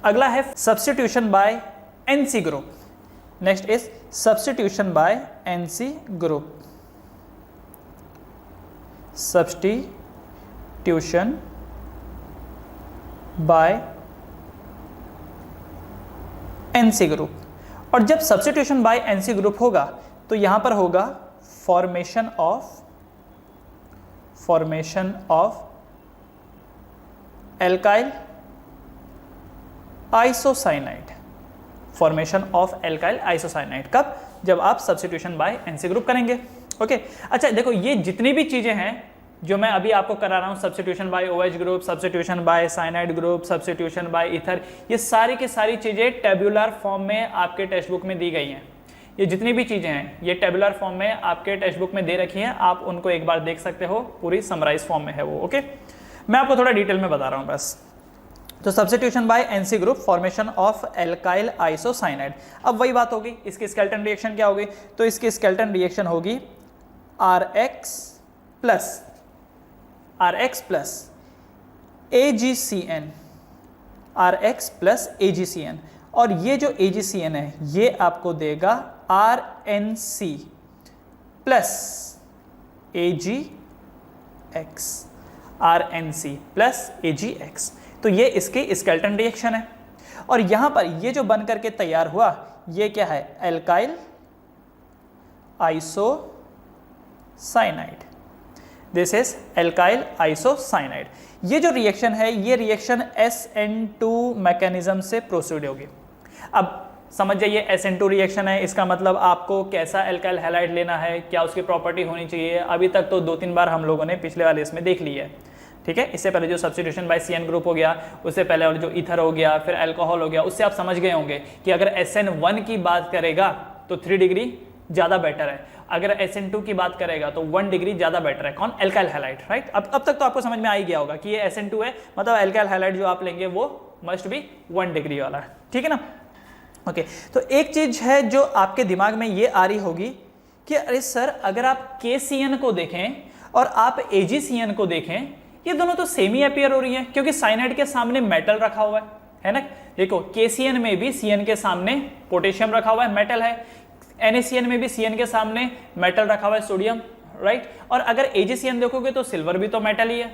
अगला है substitution by NC group. Next is substitution by NC group. Substitution by NC group. और जब substitution by NC group होगा तो यहां पर होगा formation of alkyl isocyanide. Formation of alkyl isocyanide कब? जब आप सब्स्टिट्यूशन बाय एनसी ग्रुप करेंगे। ओके अच्छा देखो, ये जितनी भी चीजें हैं जो मैं अभी आपको करा रहा हूं, substitution by OH group, substitution by cyanide group, substitution by ether, ये सारी की सारी चीजें टेब्यूलर फॉर्म में आपके टेक्स्ट बुक में दी गई हैं। ये जितनी भी चीजें हैं ये टेब्यूलर फॉर्म में आपके टेक्स्ट बुक में दे रखी हैं, आप उनको एक बार देख सकते हो, पूरी समराइज फॉर्म में है वो। ओके मैं आपको थोड़ा डिटेल में बता रहा हूं बस। तो substitution by NC group, formation of alkyl isocyanide. अब वही बात होगी, इसकी स्केलेटन रिएक्शन क्या होगी? तो इसकी स्केलेटन रिएक्शन होगी RX plus AgCN, RX plus AgCN। और ये जो AgCN है ये आपको देगा RNC plus AgX, RNC plus AgX। तो ये इसकी स्केलेटन रिएक्शन है। और यहां पर ये जो बन करके तैयार हुआ ये क्या है? Alkyl isocyanide. This is alkyl isocyanide. ये जो रिएक्शन है ये रिएक्शन SN2 मैकेनिज्म से प्रोसीड होगी। अब समझ जाइए SN2 रिएक्शन है, इसका मतलब आपको कैसा एल्काइल हैलाइड लेना है, क्या उसकी प्रॉपर्टी होनी चाहिए, अभी तक तो 2-3 बार हम लोगों ने पिछले वाले इसमें देख लिया है। ठीक है, इससे पहले जो सब्स्टिट्यूशन बाय CN ग्रुप हो गया, उससे पहले और जो ईथर हो गया, फिर अल्कोहल हो गया, उससे आप समझ गए होंगे कि अगर SN1 की बात करेगा तो 3 डिग्री ज़्यादा बेटर है, अगर SN2 की बात करेगा तो 1 डिग्री ज़्यादा बेटर है। कौन? Alkyl halide, right. अब तक तो आपको समझ में आ ही गया होगा कि ये SN2 है, मतलब एल्काइल हैलाइड जो आप लेंगे वो मस्ट बी 1 डिग्री वाला है। ठीक है ना? ओके तो एक चीज है जो आपके दिमाग में ये आ रही होगी कि अरे सर अगर आप KCN को देखें और आप AgCN को देखें, ये दोनों तो सेम ही अपीयर हो रही हैं, क्योंकि साइनाइड के सामने मेटल रखा हुआ है ना। देखो KCN में भी CN के सामने पोटेशियम रखा हुआ है, मेटल है। NaCN में भी CN के सामने मेटल रखा हुआ है, सोडियम, राइट। और अगर AgCN देखोगे तो सिल्वर भी तो मेटल ही है।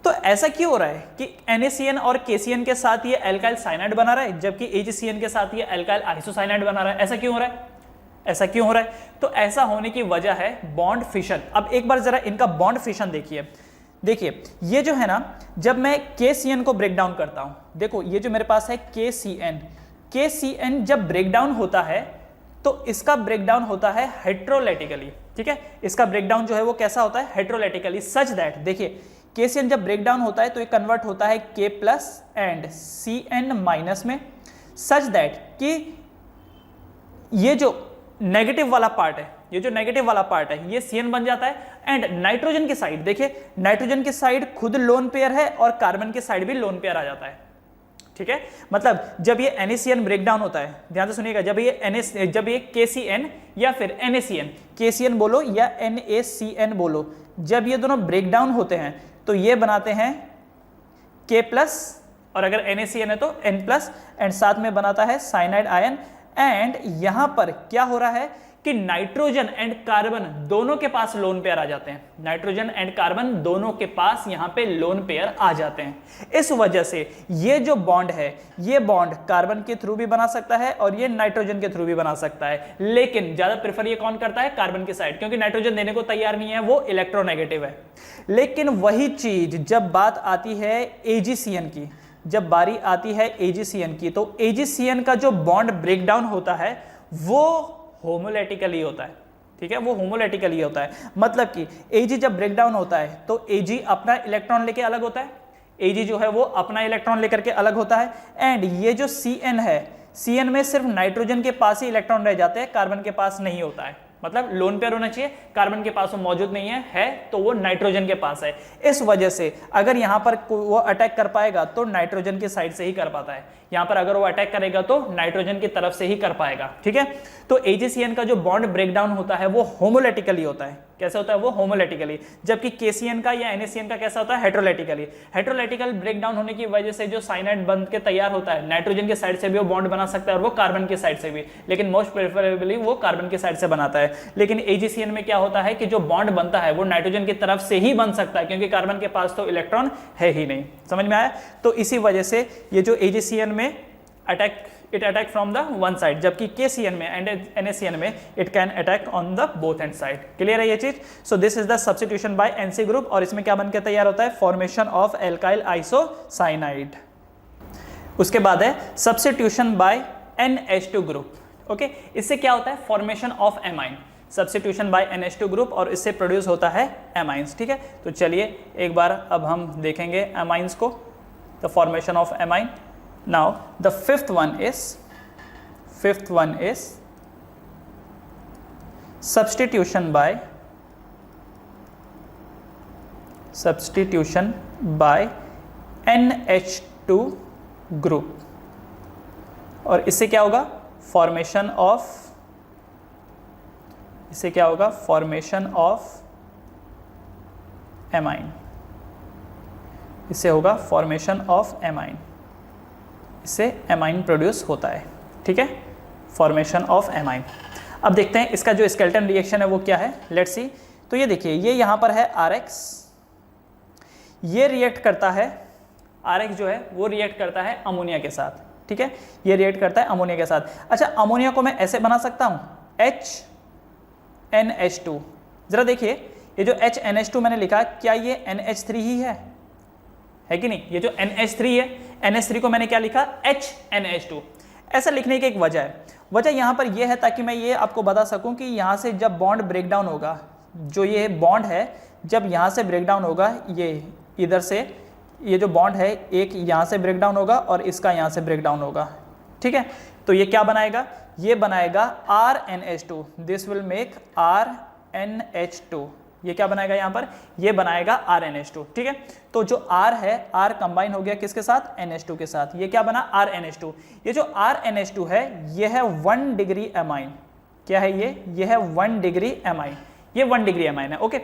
तो ऐसा क्यों हो रहा है कि NaCN और KCN के साथ ये एल्काइल साइनाइड बना रहा है, जबकि AgCN के साथ ये एल्काइल आइसोसाइनाइड बना रहा है? ऐसा क्यों हो रहा है? ऐसा क्यों हो रहा है? तो ऐसा होने की वजह है बॉन्ड फिशन। अब एक बार जरा इनका बॉन्ड फिशन देखिए। देखिए ये जो है ना, जब मैं KCN को ब्रेक डाउन करता हूं, देखो ये जो मेरे पास है KCN जब ब्रेक डाउन होता है तो इसका ब्रेक डाउन होता है हेट्रोलाइटिकली। ठीक है, इसका ब्रेक डाउन जो है वो कैसा होता है? हेट्रोलाइटिकली, सच दैट देखिए KCN जब ब्रेक डाउन होता है तो ये कन्वर्ट होता है K plus and CN minus में, सच दैट कि ये जो नेगेटिव वाला पार्ट है, ये जो नेगेटिव वाला पार्ट है ये CN बन जाता है। एंड नाइट्रोजन की साइड देखिए, नाइट्रोजन की साइड खुद लोन पेयर है और कार्बन की साइड भी लोन पेयर आ जाता है। ठीक है, मतलब जब ये NaCN ब्रेक डाउन होता है, ध्यान से सुनिएगा, जब ये KCN या फिर NaCN, KCN बोलो या NaCN बोलो, जब ये दोनों ब्रेक डाउन होते हैं तो ये बनाते हैं K प्लस, और अगर NaCN है तो N प्लस, एंड साथ में बनाता है साइनाइड आयन। एंड यहां पर क्या हो रहा है कि नाइट्रोजन एंड कार्बन दोनों के पास लोन पेयर आ जाते हैं। नाइट्रोजन एंड कार्बन दोनों के पास यहां पे लोन पेयर आ जाते हैं। इस वजह से ये जो बॉन्ड है, ये बॉन्ड कार्बन के थ्रू भी बना सकता है और ये नाइट्रोजन के थ्रू भी बना सकता है, लेकिन ज्यादा प्रेफर ये कौन करता है? कार्बन की साइड, क्योंकि नाइट्रोजन देने को तैयार नहीं है, वो इलेक्ट्रोनेगेटिव है। लेकिन वही चीज जब बात आती है AgCN की, जब बारी आती है AgCN की, तो AgCN का जो बॉन्ड ब्रेक डाउन होता है वो होमोलैटिकली होता है। ठीक है, वो होमोलैटिकली होता है, मतलब कि Ag जब ब्रेक डाउन होता है तो Ag अपना इलेक्ट्रॉन लेके अलग होता है, Ag जो है वो अपना इलेक्ट्रॉन लेकर के अलग होता है। एंड ये जो CN है, CN में सिर्फ नाइट्रोजन के पास ही इलेक्ट्रॉन रह जाते हैं, कार्बन के पास नहीं होता है। मतलब लोन पेयर होना चाहिए, कार्बन के पास वो मौजूद नहीं है तो वो नाइट्रोजन के पास है। इस वजह से अगर यहां पर वो अटैक कर पाएगा तो नाइट्रोजन की साइड से ही कर पाता है, यहां पर अगर वो अटैक करेगा तो नाइट्रोजन की तरफ से ही कर पाएगा। ठीक है, तो AgCN का जो बॉन्ड ब्रेक डाउन होता है वो होमोलैटिकली होता है। कैसे होता है वो होमोलेटिकली, जबकि केसीएन का या NaCN का कैसा होता है हेट्रोलेटिकली। हेट्रोलेटिकल ब्रेकडाउन होने की वजह से जो साइनाइड बन के तैयार होता है, नाइट्रोजन के साइड से भी वो बॉन्ड बना सकता है और वो कार्बन के साइड से भी, लेकिन मोस्ट प्रेफरेबली वो कार्बन के साइड से बनाता है। लेकिन AgCN में क्या होता है कि जो बॉन्ड बनता है वो नाइट्रोजन की तरफ से ही बन सकता है, क्योंकि कार्बन के पास तो इलेक्ट्रॉन है ही नहीं। समझ में आया? तो इसी वजह से ये जो AgCN में it attack from the one side, जबकि KCN में and NaCN में it can attack on the both end side। Clear है ये चीज? So this is the substitution by NC group, और इसमें क्या बनकर तैयार होता है? formation of alkyl isocyanide। उसके बाद है substitution by NH2 group। Okay, इससे क्या होता है? formation of amine, substitution by NH2 group, और इससे प्रोड्यूस होता है amines। ठीक है, तो चलिए एक बार अब हम देखेंगे amines को, the formation of amine। Now the fifth one is substitution by NH2 group, और इससे क्या होगा? formation of amine। इससे होगा formation of amine, इससे एमाइन प्रोड्यूस होता है। ठीक है, फॉर्मेशन ऑफ एमाइन। अब देखते हैं इसका जो स्केलेटन रिएक्शन है वो क्या है, लेट्स सी। तो ये देखिए, ये यहाँ पर है RX, ये रिएक्ट करता है, RX जो है वो रिएक्ट करता है अमोनिया के साथ। ठीक है, ये रिएक्ट करता है अमोनिया के साथ। अच्छा, अमोनिया को मैं ऐसे बना सकता हूँ HNH2। जरा देखिए, ये जो HNH2 मैंने लिखा, क्या ये NH3 ही है कि नहीं? ये जो NH3 है, NH3 को मैंने क्या लिखा? HNH2। ऐसा लिखने की एक वजह है, वजह यहाँ पर यह है ताकि मैं ये आपको बता सकूं कि यहाँ से जब बॉन्ड ब्रेकडाउन होगा, जो ये बॉन्ड है जब यहाँ से ब्रेकडाउन होगा, ये इधर से ये जो बॉन्ड है एक यहाँ से ब्रेकडाउन होगा और इसका यहाँ से ब्रेकडाउन होगा। ठीक है, तो ये क्या बनाएगा? ये बनाएगा RNH2, this will make RNH2। ये क्या बनाएगा यहाँ पर? ये बनाएगा RNH2। ठीक है, तो जो R है, R कंबाइन हो गया किसके साथ? NH2 के साथ। ये क्या बना? RNH2। ये जो RNH2 है ये है 1 डिग्री एमाइन। क्या है ये है 1 डिग्री एमाइन। ये 1 डिग्री एमाइन है। ओके,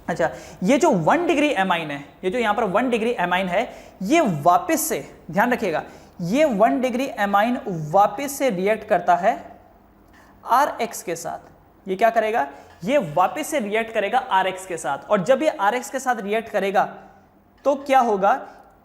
अच्छा, ये जो 1 डिग्री एमाइन है, ये जो यहाँ पर 1 डिग्री एमाइन है, ये वापस से, ध्यान रखिएगा, ये 1 डिग्री एमाइन वापस से रिएक्ट करता है RX के साथ। ये क्या करेगा? ये वापस से रिएक्ट करेगा RX के साथ, और जब ये RX के साथ रिएक्ट करेगा तो क्या होगा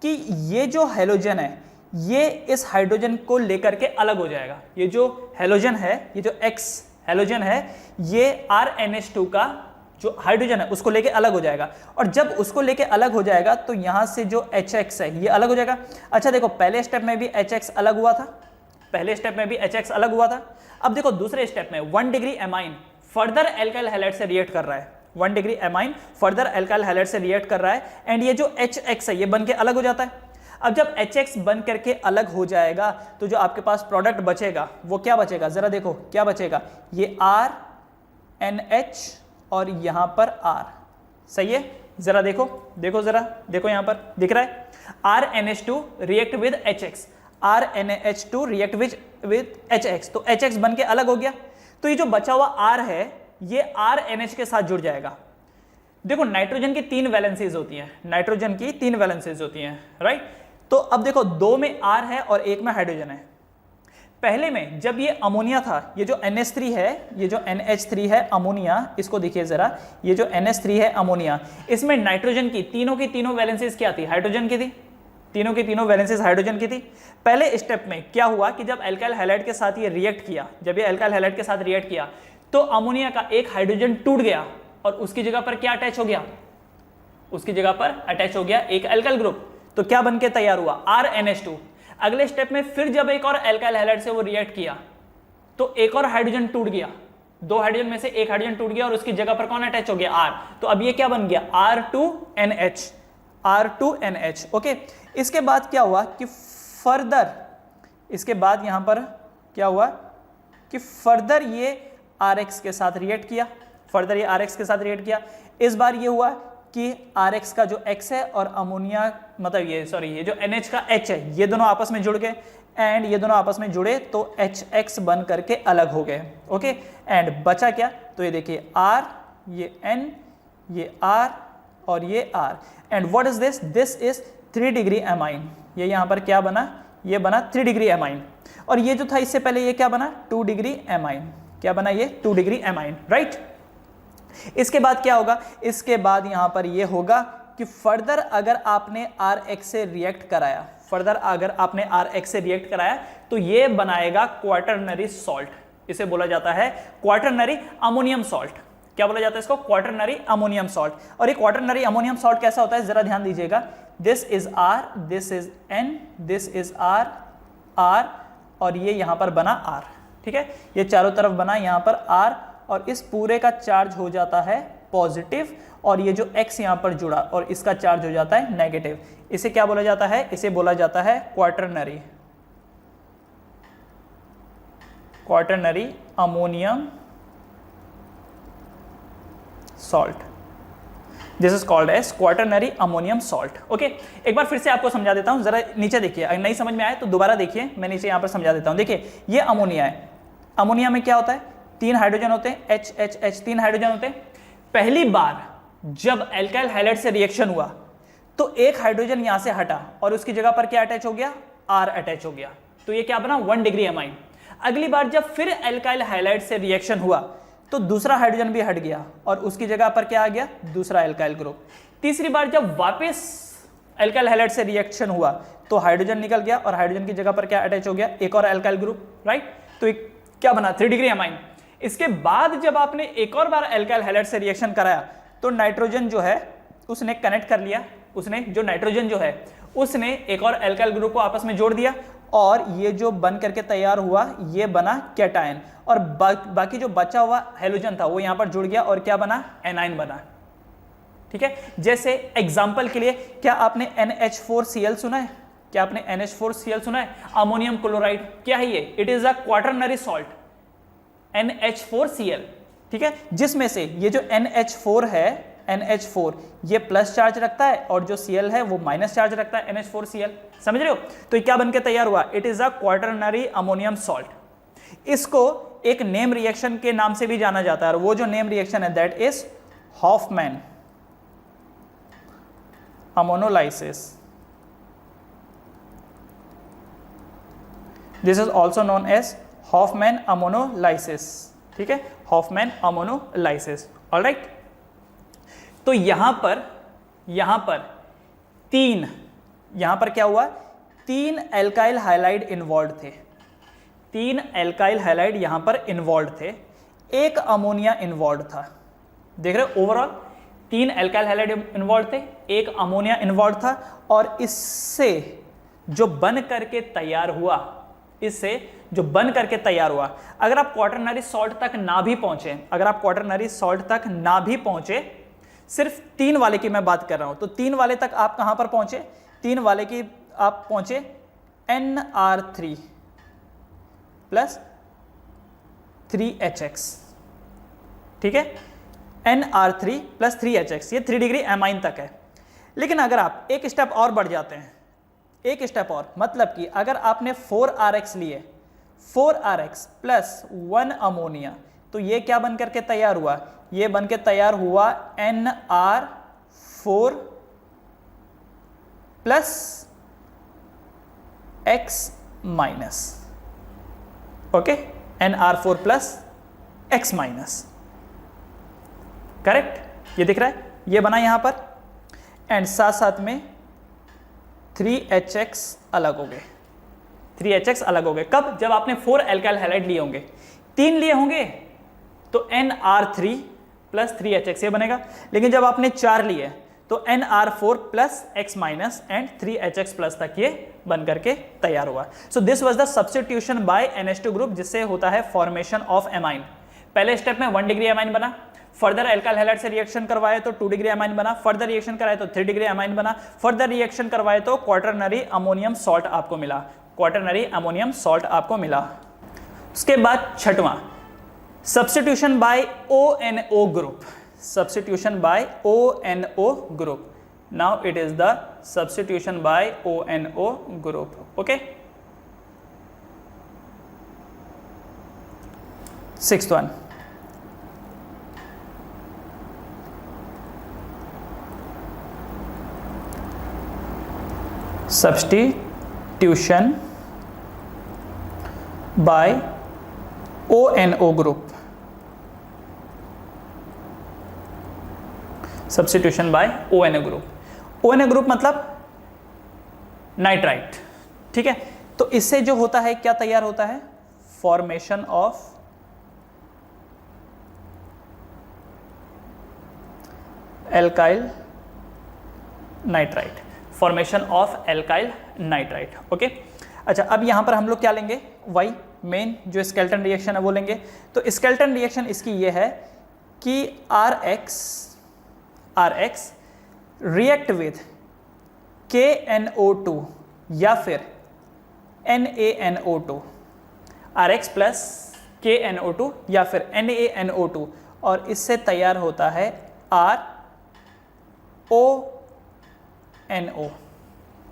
कि ये जो हैलोजन है ये इस हाइड्रोजन को लेकर के अलग हो जाएगा। ये जो हैलोजन है, ये जो X हैलोजन है, ये RNH2 का जो हाइड्रोजन है उसको लेके अलग हो जाएगा, और जब उसको लेके अलग हो जाएगा तो यहां से जो HX है ये अलग हो जाएगा। अच्छा देखो, पहले स्टेप में भी HX अलग हुआ था, पहले स्टेप में भी HX अलग हुआ था। अब देखो दूसरे स्टेप में 1 degree amine further alkyl halide से रिएक्ट कर रहा है, 1 degree amine further alkyl halide से रिएक्ट कर रहा है, एंड ये जो HX है ये बन के अलग हो जाता है। अब जब HX बन करके अलग हो जाएगा तो जो आपके पास प्रोडक्ट बचेगा वो क्या बचेगा? जरा देखो क्या बचेगा, ये RNH और यहां पर R। सही है, जरा देखो, देखो जरा देखो, यहां पर दिख रहा है RNH2 react with HX, RNH2 react with HX, तो HX बन के अलग हो गया। तो ये जो बचा हुआ R है ये RNH के साथ जुड़ जाएगा। देखो नाइट्रोजन की 3 वैलेंसीज होती हैं, नाइट्रोजन की 3 वैलेंसीज होती हैं, राइट? तो अब देखो 2 में R है और 1 में हाइड्रोजन है। पहले में जब ये अमोनिया था, ये जो NH3 है, ये जो NH3 है अमोनिया, इसको देखिए जरा, ये जो NH3 है अमोनिया, इसमें नाइट्रोजन की तीनों वैलेंसीज क्या थी? हाइड्रोजन की थी। तीनों की तीनों वैलेंसीज हाइड्रोजन की थी। पहले स्टेप में क्या हुआ कि जब एल्काइल हैलाइड के साथ ये रिएक्ट किया, जब ये एल्काइल हैलाइड के साथ रिएक्ट किया तो अमोनिया का एक हाइड्रोजन टूट गया और उसकी जगह पर क्या अटैच हो गया? उसकी जगह पर अटैच हो गया एक एल्काइल ग्रुप। तो क्या बनके तैयार हुआ? RNH2। अगले स्टेप में फिर जब एक और एल्काइल हैलाइड से वो रिएक्ट किया तो एक और हाइड्रोजन टूट गया, 2 हाइड्रोजन में से एक हाइड्रोजन टूट गया और उसकी जगह पर कौन अटैच हो गया? R। तो अब ये क्या बन गया? R2NH, R2NH। ओके, इसके बाद क्या हुआ कि फर्दर, इसके बाद यहां पर क्या हुआ कि फर्दर ये RX के साथ रिएक्ट किया, फर्दर ये RX के साथ रिएक्ट किया। इस बार ये हुआ कि RX का जो X है और अमोनिया, मतलब ये जो NH का H है, ये दोनों आपस में जुड़ गए, एंड ये दोनों आपस में जुड़े तो HX बन करके अलग हो गए। ओके, एंड बचा क्या? तो ये देखिए ये N, ये R और ये R, and what is this? This is 3 degree amine. ये यहाँ पर क्या बना? ये बना 3 डिग्री एमाइन। और ये जो था इससे पहले ये क्या बना? 2 डिग्री एमाइन। क्या बना ये? 2 डिग्री एमाइन, राइट। इसके बाद क्या होगा? इसके बाद यहां पर ये होगा कि फर्दर अगर आपने RH से रिएक्ट कराया, फर्दर अगर आपने RH से रिएक्ट कराया तो ये बनाएगा क्वाटरनरी सॉल्ट। इसे बोला जाता है क्वाटरनरी अमोनियम सॉल्ट। क्या बोला जाता है इसको? Quaternary ammonium salt. और ये क्वाटरनरी अमोनियम सॉल्ट कैसा होता है जरा ध्यान दीजिएगा। This is R, this is N, this is R, R और ये यहां पर बना R, ठीक है। ये चारों तरफ बना यहां पर R और इस पूरे का चार्ज हो जाता है पॉजिटिव और ये जो X यहां पर जुड़ा और इसका चार्ज हो जाता है नेगेटिव। इसे क्या बोला जाता है? इसे बोला जाता है quaternary ammonium salt. This is called as quaternary ammonium salt. Okay, एक बार फिर से आपको समझा देता हूं, जरा नीचे देखिए, अगर नहीं समझ में आए तो दोबारा देखिए, मैं नीचे यहां पर समझा देता हूं। देखिए ये अमोनिया है, अमोनिया में क्या होता है? 3 हाइड्रोजन होते हैं, H 3 हाइड्रोजन होते हैं। पहली बार जब एल्काइल हैलाइड से रिएक्शन हुआ तो एक हाइड्रोजन यहां से हटा और उसकी जगह पर क्या अटैच हो गया? R अटैच हो गया, तो ये क्या बना? 1 डिग्री एमाइन। अगली बार जब फिर एल्काइल हैलाइड से रिएक्शन हुआ तो दूसरा हाइड्रोजन भी हट गया और उसकी जगह पर क्या आ गया? दूसरा एल्काइल ग्रुप। तीसरी बार जब वापस एल्काइल हैलाइड से रिएक्शन हुआ तो हाइड्रोजन निकल गया और हाइड्रोजन की जगह पर क्या अटैच हो गया? एक और एल्काइल ग्रुप, राइट। तो एक क्या बना? 3 डिग्री एमाइन। इसके बाद जब आपने एक और बार एल्काइल हैलाइड से रिएक्शन कराया तो नाइट्रोजन जो है उसने कनेक्ट कर लिया, उसने जो नाइट्रोजन जो है उसने एक और एल्काइल ग्रुप को आपस में जोड़ दिया और ये जो बन करके तैयार हुआ ये बना कैटायन और बाकी जो बचा हुआ हैलोजन था वो यहां पर जुड़ गया और क्या बना? एनाइन बना, ठीक है। जैसे एग्जांपल के लिए, क्या आपने NH4Cl सुना है? क्या आपने NH4Cl सुना है? Ammonium chloride. क्या है ये? It is a quaternary salt, NH4Cl, ठीक है। जिसमें से ये जो NH4 है, NH4 ये प्लस चार्ज रखता है और जो Cl है वो माइनस चार्ज रखता है, NH4Cl। समझ रहे हो? तो ये क्या बनके तैयार हुआ? It is a quaternary ammonium salt. इसको एक नेम रिएक्शन के नाम से भी जाना जाता है और वो जो नेम रिएक्शन है that is Hofmann ammonolysis. This is also known as Hofmann ammonolysis, ठीक है। Hofmann ammonolysis, alright. तो यहां पर तीन, यहां पर क्या हुआ? 3 एल्काइल हाइलाइड इन्वॉल्व थे, 3 एल्काइल हाइलाइड यहां पर इन्वॉल्व थे, एक अमोनिया इन्वॉल्व था। देख रहे हो? ओवरऑल 3 एल्काइल हाइलाइड इन्वॉल्व थे, एक अमोनिया इन्वॉल्व था और इससे जो बन करके तैयार हुआ, अगर आप क्वाटरनरी सॉल्ट तक ना भी पहुंचे, सिर्फ 3 वाले की मैं बात कर रहा हूं, तो 3 वाले तक आप कहां पर पहुंचे? 3 वाले की आप पहुंचे NR3 प्लस 3HX, ठीक है। NR3 प्लस 3HX, ये 3 डिग्री एमाइन तक है। लेकिन अगर आप एक स्टेप और बढ़ जाते हैं, एक स्टेप और, मतलब कि अगर आपने 4RX लिए, 4RX प्लस 1 अमोनिया, तो ये क्या बन करके तैयार हुआ? ये बन के तैयार हुआ NR4 plus X minus, okay, NR4 plus X minus, correct. ये दिख रहा है, ये बना यहां पर, एंड साथ साथ में 3HX अलग हो गए, 3HX अलग हो गए। कब? जब आपने 4 एल्काइल हैलाइड लिए होंगे, 3 लिए होंगे तो NR3 प्लस 3HX ये बनेगा। लेकिन जब आपने 4 लिए तो NR4 plus X minus and 3HX plus तक ये बन करके तैयार हुआ। So this was the substitution by NH2 group, जिससे होता है फॉर्मेशन ऑफ एमाइन। पहले स्टेप में 1 डिग्री एमाइन बना, फर्दर एल्काइल हैलाइड से रिएक्शन करवाए तो 2 डिग्री एमाइन बना, फर्दर रिएक्शन कराए तो 3 डिग्री एमाइन बना, फर्दर रिएक्शन करवाए तो क्वाटरनरी अमोनियम सॉल्ट आपको मिला, क्वाटरनरी अमोनियम सॉल्ट आपको मिला। उसके बाद छठवां, substitution by ONO group, substitution by ONO group. Now it is the substitution by ONO group. Okay. Sixth one, substitution by ONO group, substitution by ONO group. ONO group मतलब nitrite, ठीक है। तो इससे जो होता है क्या तैयार होता है, formation of alkyl nitrite, formation of alkyl nitrite. Okay, अच्छा अब यहां पर हम लोग क्या लेंगे, वही मेन जो स्केल्टन रिएक्शन है वो लेंगे। तो स्केल्टन रिएक्शन इसकी ये है कि RX रिएक्ट विथ KNO2 या फिर NaNO2, RX प्लस KNO2 या फिर NaNO2, और इससे तैयार होता है RONO,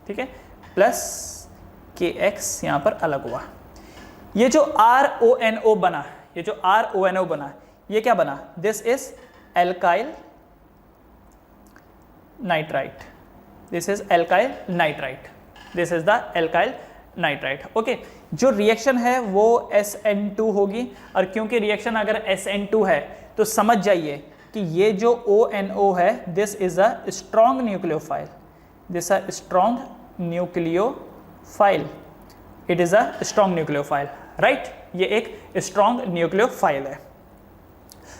ठीक है, प्लस KX यहां पर अलग हुआ। ये जो RONO बना, ये जो RONO बना, ये क्या बना, this is alkyl nitrite, this is alkyl nitrite, this is the alkyl nitrite. Okay, जो रिएक्शन है वो SN2 होगी, और क्योंकि रिएक्शन अगर SN2 है तो समझ जाइए कि ये जो ONO है this is a strong nucleophile, this a strong nucleophile, it is a strong nucleophile, right, ये एक स्ट्रॉन्ग न्यूक्लियोफाइल है।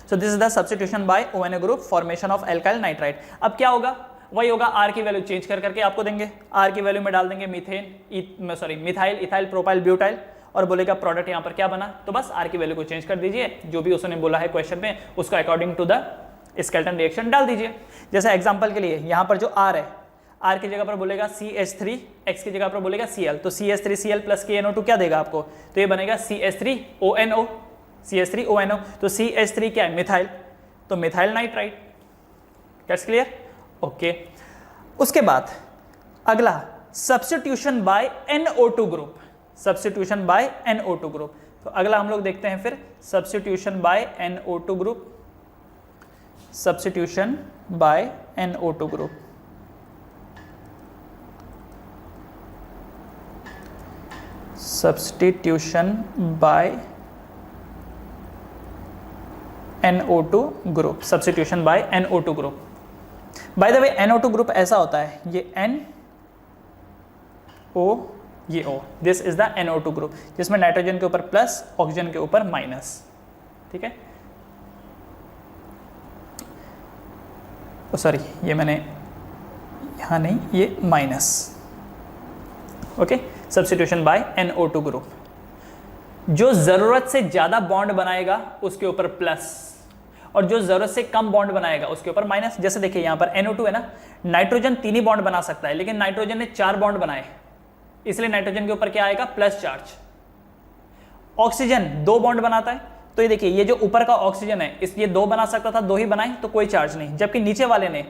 So this is the substitution by ONO group, formation of alkyl nitrite. अब क्या होगा, वही होगा, R की वैल्यू चेंज कर करके आपको देंगे, R की वैल्यू में डाल देंगे मिथाइल, इथाइल, प्रोपाइल, ब्यूटाइल, और बोलेगा प्रोडक्ट यहाँ पर क्या बना, तो बस R की वैल्यू को चेंज कर दीजिए, जो भी उसने बोला है क्वेश्चन में उसको according to the skeleton reaction डाल दीजिए। जैसे एग्जांपल के लिए यहाँ पर जो R है, R की जगह पर बोलेगा CH3, X की जगह पर बोलेगा Cl, तो CH3Cl प्लस KNO2 क्या देगा आपको, तो ये बनेगा CH3ONO, CH3ONO, तो CH3 क्या है, मिथाइल, तो methyl nitrite. That's clear, okay. उसके बाद अगला substitution by NO2 group, substitution by NO2 group. तो अगला हम लोग देखते हैं फिर substitution by NO2 group, substitution by NO2 group. Substitution by NO2 group, substitution by NO2 group. By the way NO2 group ऐसा होता है, ये NO, ये O, this is the NO2 group, जिसमें नाइट्रोजन के ऊपर प्लस, ऑक्सीजन के ऊपर माइनस, ठीक है। सॉरी, ये मैंने यहां नहीं, ये minus, okay. Substitution by NO2 group, जो जरूरत से ज्यादा बॉन्ड बनाएगा उसके ऊपर प्लस, और जो जरूरत से कम बॉन्ड बनाएगा उसके ऊपर माइनस। जैसे देखिए यहां पर NO2 है ना, नाइट्रोजन 3 ही बॉन्ड बना सकता है, लेकिन नाइट्रोजन ने 4 बॉन्ड बनाए, इसलिए नाइट्रोजन के ऊपर क्या आएगा, प्लस चार्ज। ऑक्सीजन 2 बॉन्ड बनाता है, तो ये देखिए ये जो ऊपर का ऑक्सीजन है, इसलिए 2 बना सकता था, 2 ही बनाए तो कोई चार्ज नहीं, जबकि नीचे वाले ने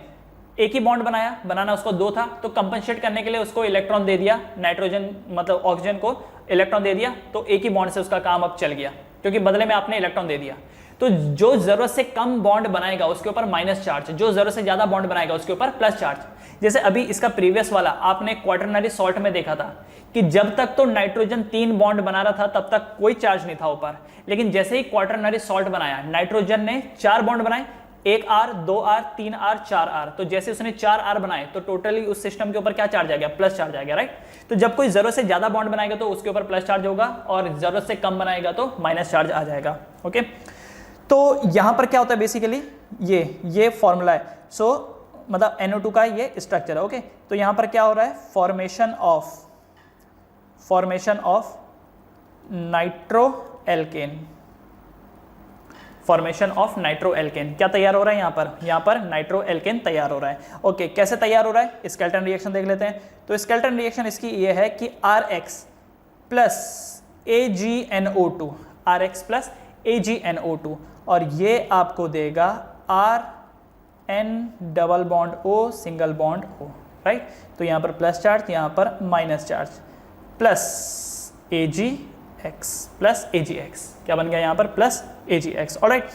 एक ही बॉन्ड बनाया, बनाना उसको 2 था, तो कंपनसेट करने के लिए उसको इलेक्ट्रॉन दे दिया, नाइट्रोजन मतलब ऑक्सीजन को इलेक्ट्रॉन दे दिया, तो एक ही बॉन्ड से उसका काम अब चल गया, क्योंकि बदले में आपने इलेक्ट्रॉन दे दिया। तो जो जरूरत से कम बॉन्ड बनाएगा उसके ऊपर माइनस चार्ज, जो जरूरत से ज्यादा बॉन्ड बनाएगा उसके ऊपर प्लस चार्ज। जैसे अभी इसका प्रीवियस वाला आपने क्वाटरनरी सॉल्ट में देखा था कि जब तक तो नाइट्रोजन 3 बॉन्ड बना रहा था तब तक कोई चार्ज नहीं था ऊपर, लेकिन जैसे ही क्वाटरनरी सॉल्ट बनाया, नाइट्रोजन ने 4 बॉन्ड बनाए, 1R, 2R, 3R, 4R, तो जैसे उसने 4R बनाए तो टोटली उस सिस्टम के ऊपर क्या चार्ज आ गया, प्लस चार्ज आ गया, राइट। तो जब कोई जरूरत से ज्यादा बॉन्ड बनाएगा तो उसके ऊपर प्लस चार्ज होगा, और जरूरत से कम बनाएगा तो माइनस चार्ज आ जाएगा, ओके। तो यहां पर क्या होता है बेसिकली, ये फॉर्मूला है, सो मतलब NO2 का ये स्ट्रक्चर है, ओके। तो यहां पर क्या हो रहा है, formation of nitro alkene, formation of nitro alkene क्या तैयार हो रहा है, यहां पर नाइट्रो एल्केन तैयार हो रहा है, ओके। कैसे तैयार हो रहा है, स्केल्टन रिएक्शन देख लेते हैं। तो स्केल्टन रिएक्शन इसकी ये है कि RX plus AgNO2, RX plus AgNO2, और ये आपको देगा RN double bond O single bond O, right. तो यहां पर प्लस चार्ज, यहां पर minus charge, plus AgX plus AgX, क्या बन गया यहां पर, प्लस AgX, ऑलराइट।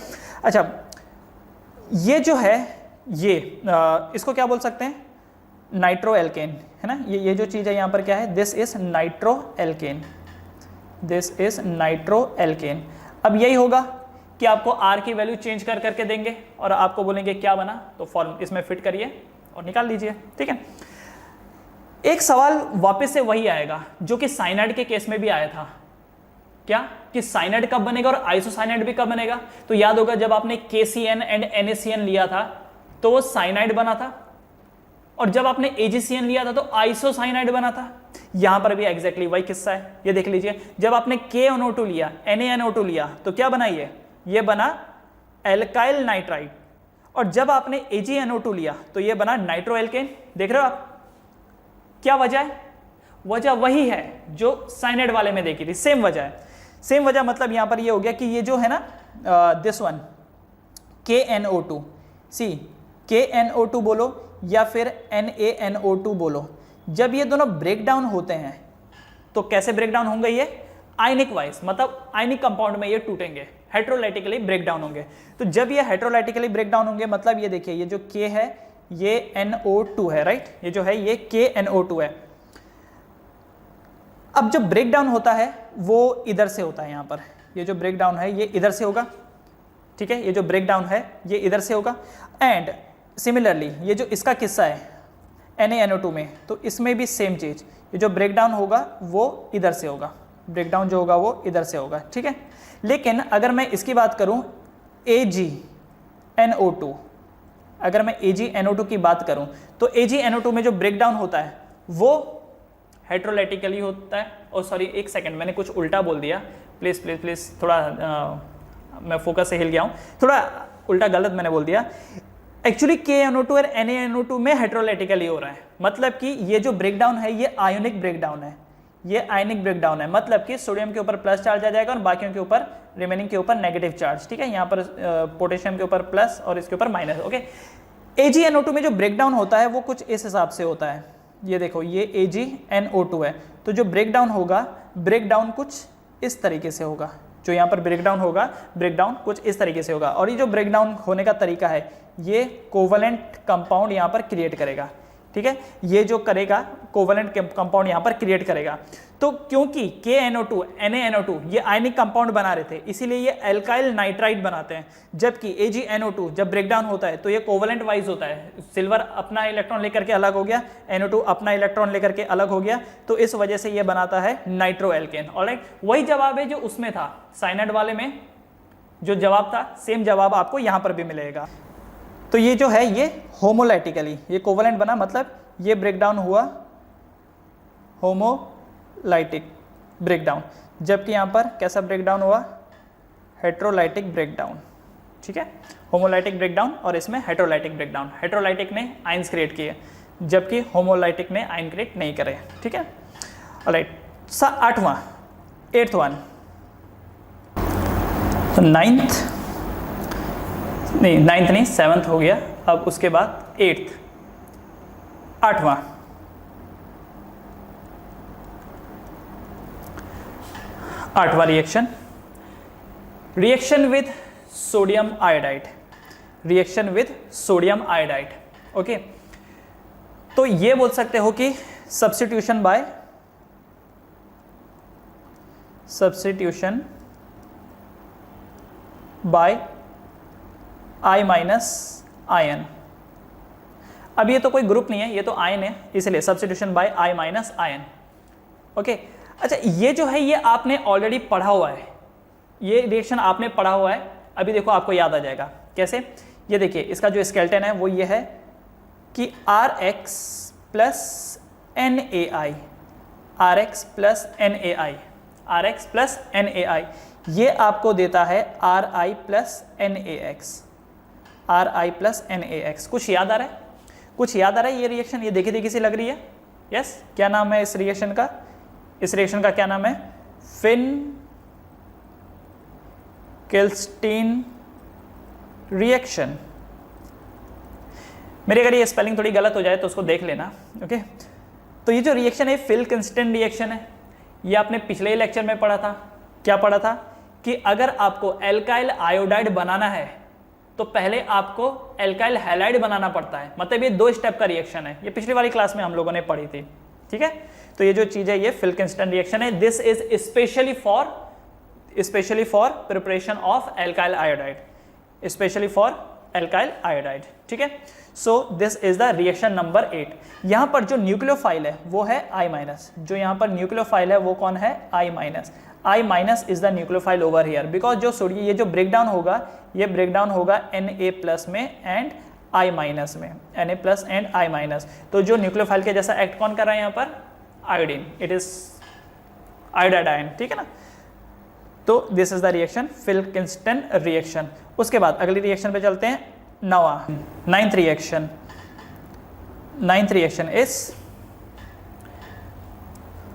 अच्छा, ये जो है ये इसको क्या बोल सकते हैं, नाइट्रो एल्केन, है ना, ये जो चीज़ है यहाँ पर क्या है, this is nitro alkene, this is nitro alkene. अब यही होगा कि आपको आर की वैल्यू चेंज कर करके देंगे और आपको बोलेंगे क्या बना, तो फॉर्म इसमें फिट करिए और निकाल लीजिए, ठीक है। एक सवाल वापस से वही आएगा जो कि साइनाइड के केस में भी आया था, क्या कि साइनाइड कब बनेगा और आइसोसाइनाइड भी कब बनेगा। तो याद होगा जब आपने KCN एंड NaCN लिया था तो वो साइनाइड बना था, और जब आपने AgCN लिया था तो आइसोसाइनाइड बना था। यहां पर भी एग्जैक्टली वही किस्सा है, ये देख लीजिए, जब आपने KNO2 लिया, NaNO2 लिया तो क्या बना, ये बना एल्काइल नाइट्राइड, और जब आपने AgNO2 लिया तो ये बना नाइट्रो एल्केन। देख रहे हो आप, क्या वजह है, वजह वही है जो साइनाइड वाले में देखी थी, सेम वजह है। सेम वजह मतलब यहां पर ये हो गया कि ये जो है ना this one KNO2, C KNO2 बोलो या फिर NaNO2 बोलो, जब ये दोनों ब्रेक डाउन होते हैं तो कैसे ब्रेक डाउन होंगे, ये आयनिक वाइज, मतलब आयनिक कंपाउंड में ये टूटेंगे, हेट्रोलाइटिकली ब्रेक डाउन होंगे। तो जब ये हेट्रोलाइटिकली ब्रेक डाउन होंगे मतलब ये देखिए, ये जो K है ये NO2 है, राइट, ये जो है ये KNO2 है। अब जो ब्रेक डाउन होता है वो इधर से होता है, यहाँ पर ये जो ब्रेक डाउन है ये इधर से होगा, ठीक है, ये जो ब्रेक डाउन है ये इधर से होगा। एंड सिमिलरली ये जो इसका किस्सा है NaNO2 में, तो इसमें भी सेम चीज, ये जो ब्रेक डाउन होगा वो इधर से होगा, ब्रेक डाउन जो होगा वो इधर से होगा, ठीक है। लेकिन अगर मैं इसकी बात करूं AgNO2, अगर मैं AgNO2 की बात करूं तो AgNO2 में जो ब्रेक डाउन होता है वो हेट्रोलाइटिकली होता है। और सॉरी एक सेकंड, मैंने कुछ उल्टा बोल दिया, प्लीज प्लीज प्लीज, थोड़ा मैं फोकस से हिल गया हूं, थोड़ा उल्टा गलत मैंने बोल दिया। एक्चुअली KNO2 और NaNO2 में हेट्रोलाइटिकली हो रहा है, मतलब कि ये जो ब्रेक डाउन है ये आयोनिक ब्रेक डाउन है, ये आयनिक ब्रेक डाउन है, मतलब कि सोडियम के ऊपर प्लस चार्ज आ जाएगा और बाकियों के ऊपर, रिमेनिंग के ऊपर नेगेटिव चार्ज, ठीक है। यहाँ पर पोटेशियम के ऊपर प्लस और इसके ऊपर माइनस, ओके। AgNO2 में जो ब्रेक डाउन होता है वो कुछ इस हिसाब से होता है, ये देखो ये AgNO2 है, तो जो ब्रेक डाउन होगा, ब्रेक डाउन कुछ इस तरीके से होगा, जो यहाँ पर ब्रेक डाउन होगा, ब्रेक डाउन कुछ इस तरीके से होगा। और ये जो ब्रेक डाउन होने का तरीका है ये कोवलेंट कंपाउंड यहाँ पर क्रिएट करेगा, ठीक है, ये जो करेगा कोवलेंट कंपाउंड यहाँ पर क्रिएट करेगा। तो क्योंकि KNO2 NaNO2 ये आयनिक कंपाउंड बना रहे थे इसीलिए ये एल्काइल नाइट्राइड बनाते हैं, जबकि AgNO2 जब ब्रेक डाउन होता है तो ये कोवलेंट वाइज होता है, सिल्वर अपना इलेक्ट्रॉन लेकर के अलग हो गया, NO2 अपना इलेक्ट्रॉन लेकर के अलग हो गया, तो इस वजह से ये बनाता है नाइट्रो एल्केन। ऑलराइट, वही जवाब है जो उसमें था साइनाइड वाले में, जो जवाब था सेम जवाब आपको यहाँ पर भी मिलेगा। तो ये जो है ये होमोलाइटिकली ये कोवलेंट बना, मतलब ये ब्रेकडाउन हुआ होमोलाइटिक ब्रेकडाउन, जबकि यहाँ पर कैसा ब्रेकडाउन हुआ, हेट्रोलाइटिक ब्रेकडाउन, ठीक है, होमोलाइटिक ब्रेकडाउन और इसमें हेट्रोलाइटिक ब्रेकडाउन। हेट्रोलाइटिक ने आयंस क्रिएट किए जबकि होमोलाइटिक ने आयन क्रिएट नहीं करे, ठीक है। ऑलराइट, 8वां 8th वन, तो 9th नहीं 7th हो गया, अब उसके बाद 8th 8वां, reaction, reaction with sodium iodide, reaction with sodium iodide, okay. तो ये बोल सकते हो कि substitution by I minus ion. अब ये तो कोई ग्रुप नहीं है, ये तो आयन है, इसलिए substitution by I minus ion, okay. अच्छा, ये जो है ये आपने ऑलरेडी पढ़ा हुआ है, ये रिएक्शन आपने पढ़ा हुआ है, अभी देखो आपको याद आ जाएगा कैसे। ये देखिए इसका जो स्केलेटन है वो ये है कि RX plus NaI, RX plus NaI, RX plus NaI, ये आपको देता है Ri plus NaX, Ri plus NaX। कुछ याद आ रहा है, कुछ याद आ रहा है ये रिएक्शन, ये देखी देखी सी लग रही है, यस। क्या नाम है इस रिएक्शन का, इस रिएक्शन का क्या नाम है, फिन-किल्स्टीन रिएक्शन। मेरी अगर ये स्पेलिंग थोड़ी गलत हो जाए तो उसको देख लेना, ओके। तो ये जो रिएक्शन है फिन-किल्स्टीन रिएक्शन है, ये आपने पिछले लेक्चर में पढ़ा था। क्या पढ़ा था कि अगर आपको एल्काइल आयोडाइड बनाना है तो पहले आपको एल्काइल हैलाइड बनाना पड़ता है, मतलब ये 2 स्टेप का रिएक्शन है। ये पिछली वाली क्लास में हम लोगों ने पढ़ी थी, ठीक है। तो ये जो चीज है ये फिल्किंस्टन रिएक्शन है। This is specially for preparation of alkyl iodide, specially for alkyl iodide, ठीक है। So this is the reaction number 8। यहां पर जो न्यूक्लियोफाइल है वो है I-, जो यहां पर न्यूक्लियोफाइल है वो कौन है, I-। I- is the nucleophile over here, because जो सोडियम ये जो ब्रेकडाउन होगा ये ब्रेकडाउन होगा Na+ में एंड I- में, Na+ एंड I-। तो जो न्यूक्लियोफाइल के जैसा एक्ट कौन कर रहा है यहाँ पर, iodine, it is iodide ion, ठीक है ना। तो this is the reaction Finkelstein reaction. उसके बाद अगली रिएक्शन पे चलते हैं, ninth reaction is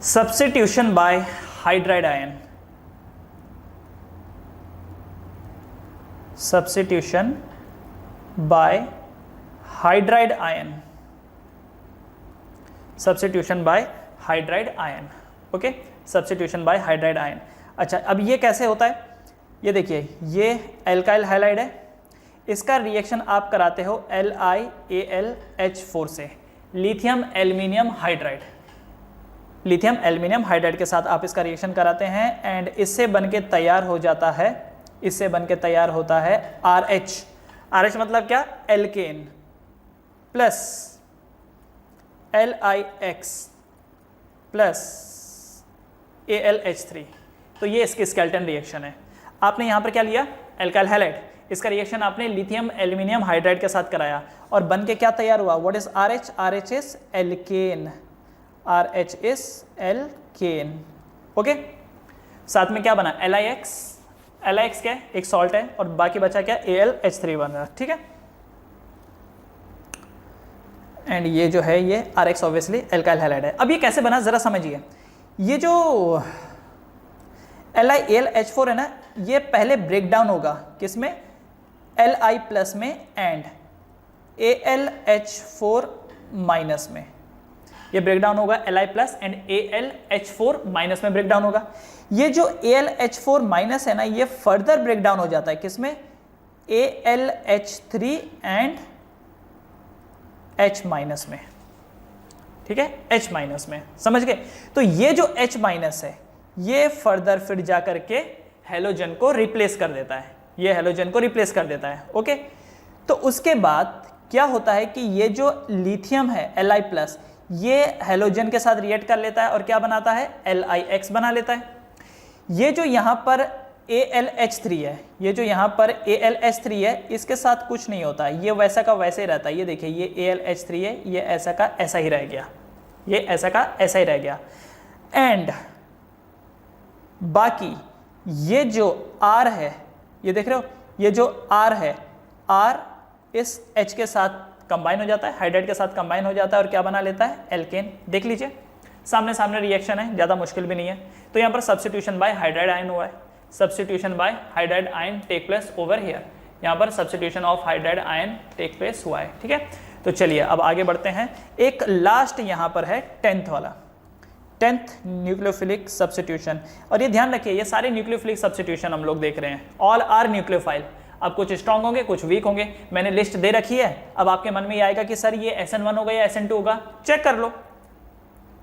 substitution by hydride ion. Substitution by hydride ion, substitution by hydride ion, okay, substitution by hydride ion। अच्छा, अब ये कैसे होता है, ये देखिए, ये एल्काइल हैलाइड है, इसका रिएक्शन आप कराते हो LiAlH4 से, lithium aluminium hydride, lithium aluminium hydride के साथ आप इसका रिएक्शन कराते हैं एंड इससे बनके तैयार हो जाता है, इससे बनके तैयार होता है RH। RH मतलब क्या, alkene plus LiX plus AlH3। तो ये इसकी स्केलेटन रिएक्शन है। आपने यहाँ पर क्या लिया, एल्काइल हैलाइड, इसका रिएक्शन आपने लिथियम एल्यूमिनियम हाइड्राइड के साथ कराया और बनके क्या तैयार हुआ, what is RH, RH is alkane, RH is alkane, okay. साथ में क्या बना, LiX, LiX क्या है, एक सॉल्ट है और बाकी बचा क्या, AlH3 बन रहा, ठीक है। एंड ये जो है ये RH ऑब्वियसली एल्काइल हैलाइड है। अब ये कैसे बना जरा समझिए, ये जो LiAlH4 है ना, ये पहले ब्रेक डाउन होगा किसमें, Li+ में एंड AlH4- में, ये ब्रेक डाउन होगा Li+ एंड AlH4- में ब्रेक डाउन होगा। ये जो AlH4- है ना, ये फर्दर ब्रेक डाउन हो जाता है किसमें, AlH3 एंड H- में, ठीक है, H- में, समझ गए। तो ये जो H- है ये फर्दर फिर जा करके हेलोजन को रिप्लेस कर देता है, ये हेलोजन को रिप्लेस कर देता है, ओके। तो उसके बाद क्या होता है कि ये जो लिथियम है Li+, ये हेलोजन के साथ रिएक्ट कर लेता है और क्या बनाता है, LiX बना लेता है। ये जो यहाँ पर AlH3 है, ये जो यहाँ पर AlH3 है, इसके साथ कुछ नहीं होता, ये वैसा का वैसे ही रहता है। ये देखिए, ये AlH3 है, ये ऐसा का ऐसा ही रह गया, ये ऐसा का ऐसा ही रह गया। एंड बाकी ये जो R है, ये देख रहे हो, ये जो R है, R इस H के साथ कंबाइन हो जाता है, हाइड्राइड के साथ कंबाइन हो जाता है और क्या बना लेता है, एल्केन। देख लीजिए, सामने सामने रिएक्शन है, ज़्यादा मुश्किल भी नहीं है। तो यहाँ पर सब्स्टिट्यूशन बाय हाइड्राइड आयन हुआ है, substitution by hydride ion take place over here, यहाँ पर substitution of hydride ion take place हुआ है, ठीक है। तो चलिए अब आगे बढ़ते हैं। एक लास्ट यहाँ पर है 10th वाला, 10th न्यूक्लियोफिलिक सब्स्टिट्यूशन। और ये ध्यान रखिए, ये सारे न्यूक्लियोफिलिक सब्स्टिट्यूशन हम लोग देख रहे हैं, ऑल आर न्यूक्लियोफाइल। अब कुछ स्ट्रॉन्ग होंगे, कुछ वीक होंगे, मैंने लिस्ट दे रखी है। अब आपके मन में ये आएगा कि सर ये SN1 होगा या SN2 होगा, चेक कर लो,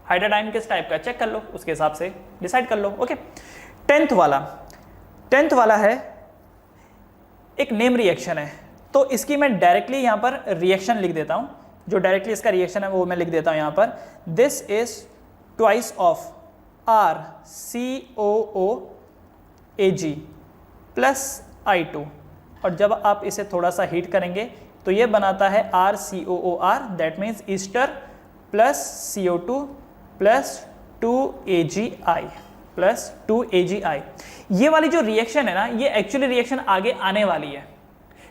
हाइड्राइड आयन किस टाइप का, चेक कर लो, उसके हिसाब से डिसाइड कर लो, ओके। 10th वाला है एक नेम रिएक्शन है, तो इसकी मैं डायरेक्टली यहाँ पर रिएक्शन लिख देता हूँ, जो डायरेक्टली इसका रिएक्शन है वो मैं लिख देता हूँ यहाँ पर। This is twice of RCOOAg plus I2, और जब आप इसे थोड़ा सा हीट करेंगे तो ये बनाता है RCOOR, that means Easter plus CO2 plus 2AgI plus 2AgI। ये वाली जो रिएक्शन है ना, ये एक्चुअली रिएक्शन आगे आने वाली है,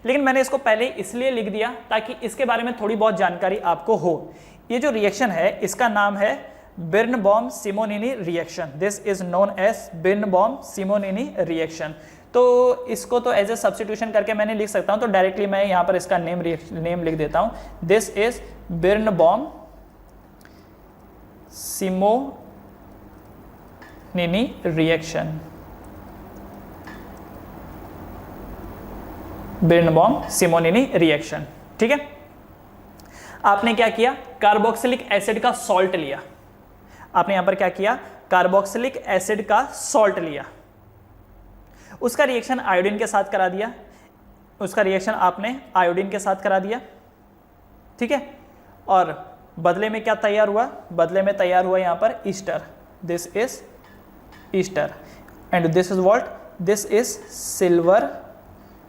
लेकिन मैंने इसको पहले इसलिए लिख दिया ताकि इसके बारे में थोड़ी बहुत जानकारी आपको हो। ये जो रिएक्शन है इसका नाम है Birnbaum Simonini reaction. This is known as Birnbaum Simonini reaction. तो इसको तो एज ए सब्स्टिट्यूशन करके मैंने लिख सकता हूं, तो डायरेक्टली मैं यहां पर इसका नेम लिख देता हूं। This is Birnbaum Simonini reaction. Birnbaum Simonini reaction. ठीक है, आपने क्या किया, कार्बोक्सिलिक एसिड का सॉल्ट लिया, आपने यहां पर क्या किया, कार्बोक्सिलिक एसिड का सॉल्ट लिया, उसका रिएक्शन आयोडीन के साथ करा दिया, उसका रिएक्शन आपने आयोडीन के साथ करा दिया। ठीक है, और बदले में क्या तैयार हुआ, बदले में तैयार हुआ यहां पर Easter, this is Easter and this is what, this is silver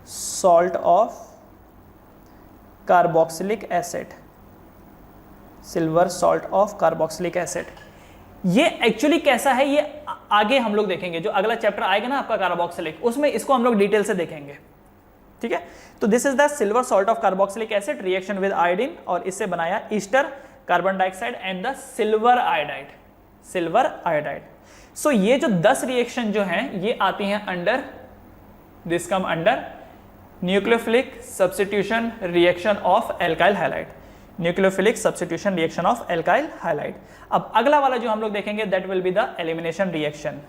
salt of carboxylic acid, silver salt of carboxylic acid. ये एक्चुअली कैसा है ये आगे हम लोग देखेंगे, जो अगला चैप्टर आएगा ना आपका कार्बोक्सिलिक, उसमें इसको हम लोग डिटेल से देखेंगे। ठीक है, तो this is the silver salt of carboxylic acid reaction with iodine, और इससे बनाया ester, carbon dioxide and the silver iodide, silver iodide. So ये जो 10 रिएक्शन जो हैं ये आती हैं under, this come under nucleophilic substitution reaction of alkyl halide, nucleophilic substitution reaction of alkyl halide. अब अगला वाला जो हम लोग देखेंगे that will be the elimination reaction.